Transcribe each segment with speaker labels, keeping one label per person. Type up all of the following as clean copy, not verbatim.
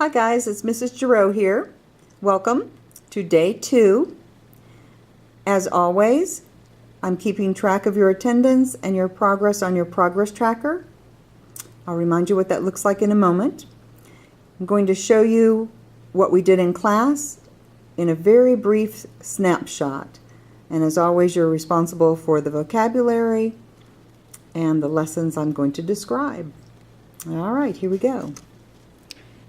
Speaker 1: Hi guys, it's Mrs. Giroux here. Welcome to day 2. As always, I'm keeping track of your attendance and your progress on your progress tracker. I'll remind you what that looks like in a moment. I'm going to show you what we did in class in a very brief snapshot. And as always, you're responsible for the vocabulary and the lessons I'm going to describe. All right, here we go.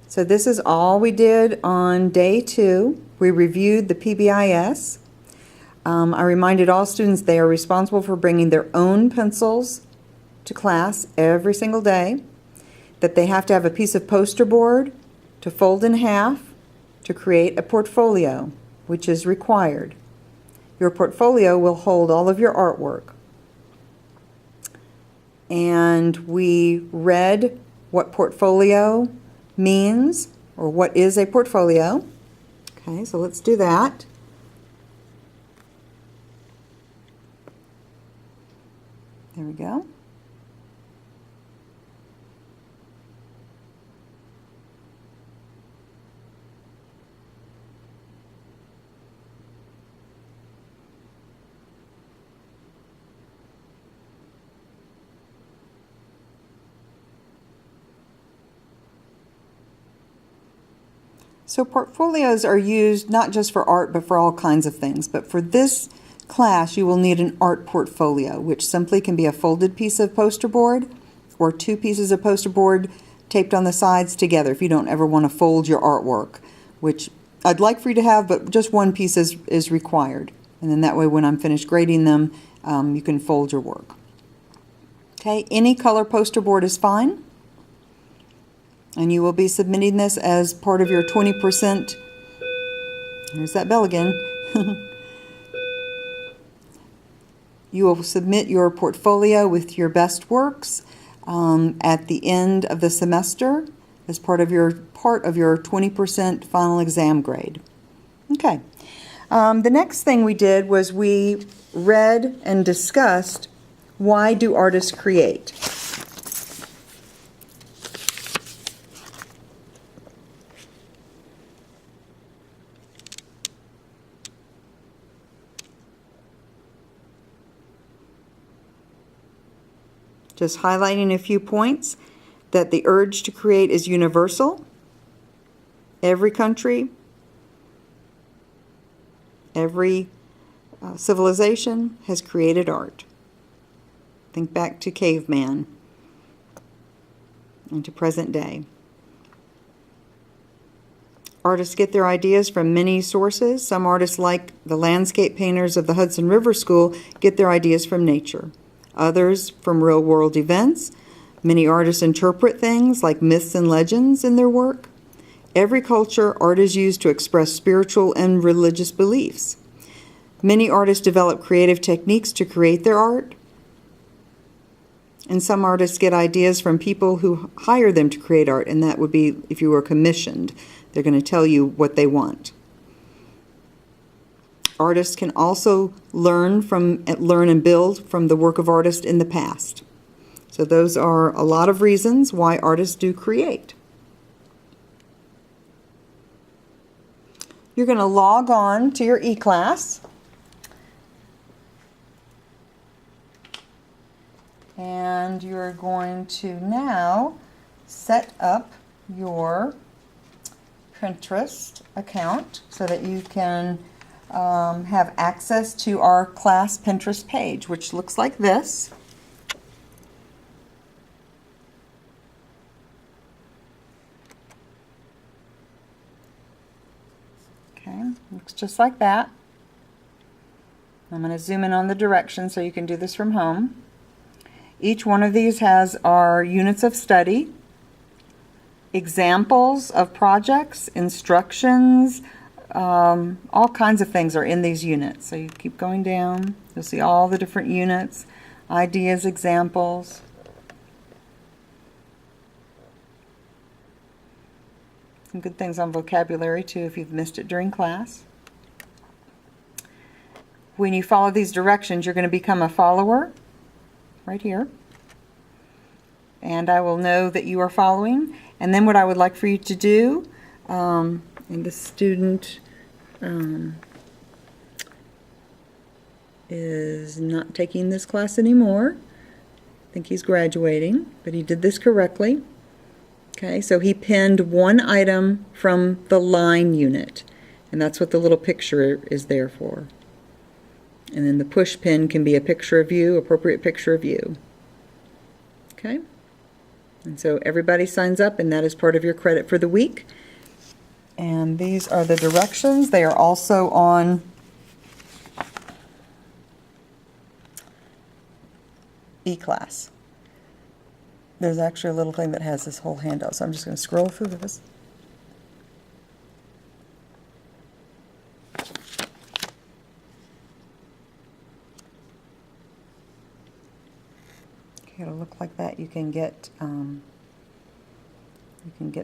Speaker 1: So this is all we did on day 2. We reviewed the PBIS. I reminded all students they are responsible for bringing their own pencils to class every single day, that they have to have a piece of poster board to fold in half to create a portfolio, which is required. Your portfolio will hold all of your artwork. And we read what portfolio means, or what is a portfolio. Okay, so let's do that. There we go. So portfolios are used not just for art, but for all kinds of things. But for this class, you will need an art portfolio, which simply can be a folded piece of poster board or 2 pieces of poster board taped on the sides together if you don't ever want to fold your artwork, which I'd like for you to have, but just 1 piece is required. And then that way when I'm finished grading them, you can fold your work. Okay, any color poster board is fine. And you will be submitting this as part of your 20%. There's that bell again. You will submit your portfolio with your best works at the end of the semester as part of your 20% final exam grade. Okay. The next thing we did was we read and discussed, why do artists create? Just highlighting a few points, that the urge to create is universal. Every country, every civilization has created art. Think back to caveman and to present day. Artists get their ideas from many sources. Some artists, like the landscape painters of the Hudson River School, get their ideas from nature. Others from real-world events. Many artists interpret things like myths and legends in their work. Every culture, art is used to express spiritual and religious beliefs. Many artists develop creative techniques to create their art. And some artists get ideas from people who hire them to create art, and that would be if you were commissioned. They're going to tell you what they want. Artists can also learn and build from the work of artists in the past. So those are a lot of reasons why artists do create. You're going to log on to your e-class. And you're going to now set up your Pinterest account so that you can have access to our class Pinterest page, which looks like this. Okay, looks just like that. I'm going to zoom in on the directions so you can do this from home. Each one of these has our units of study, examples of projects, instructions, all kinds of things are in these units. So you keep going down, you'll see all the different units, ideas, examples. Some good things on vocabulary too if you've missed it during class. When you follow these directions, you're going to become a follower right here. And I will know that you are following. And then what I would like for you to do And the student is not taking this class anymore. I think he's graduating, but he did this correctly. Okay, so he pinned one item from the line unit, and that's what the little picture is there for. And then the push pin can be a picture of you, appropriate picture of you. Okay? And so everybody signs up, and that is part of your credit for the week. And these are the directions. They are also on eClass. There's actually a little thing that has this whole handout, so I'm just going to scroll through this. Okay, it'll look like that. You can get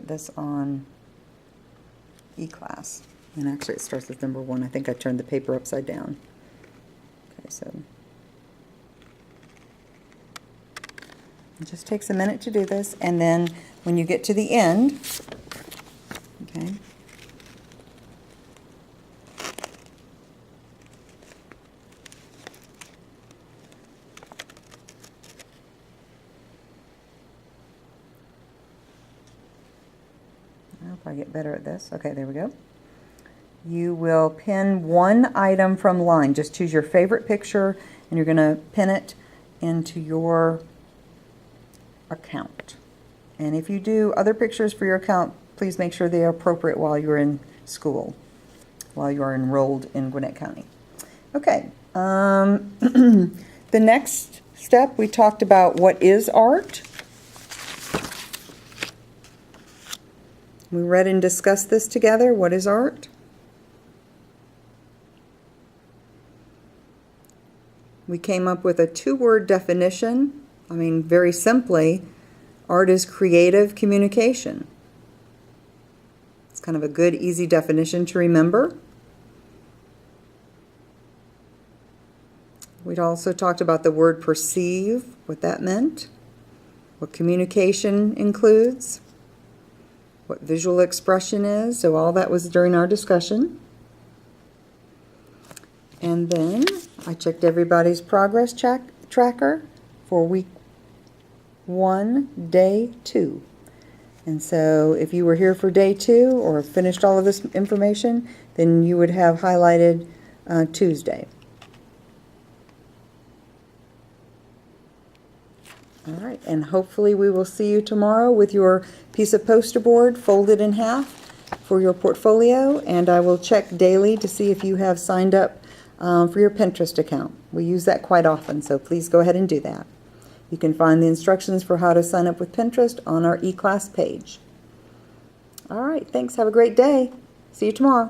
Speaker 1: this on eClass. And actually it starts with number 1. I think I turned the paper upside down. Okay, so it just takes a minute to do this, and then when you get to the end, okay, I hope I get better at this. Okay, there we go. You will pin one item from line. Just choose your favorite picture, and you're going to pin it into your account. And if you do other pictures for your account, please make sure they are appropriate while you're in school, while you are enrolled in Gwinnett County. Okay, the next step, we talked about what is art. We read and discussed this together. What is art? We came up with a 2-word definition. I mean, very simply, art is creative communication. It's kind of a good, easy definition to remember. We'd also talked about the word perceive, what that meant, what communication includes, what visual expression is. So all that was during our discussion. And then I checked everybody's progress tracker for week 1, day 2. And so if you were here for day 2 or finished all of this information, then you would have highlighted Tuesday. All right, and hopefully we will see you tomorrow with your piece of poster board folded in half for your portfolio, and I will check daily to see if you have signed up for your Pinterest account. We use that quite often, so please go ahead and do that. You can find the instructions for how to sign up with Pinterest on our eClass page. All right, thanks. Have a great day. See you tomorrow.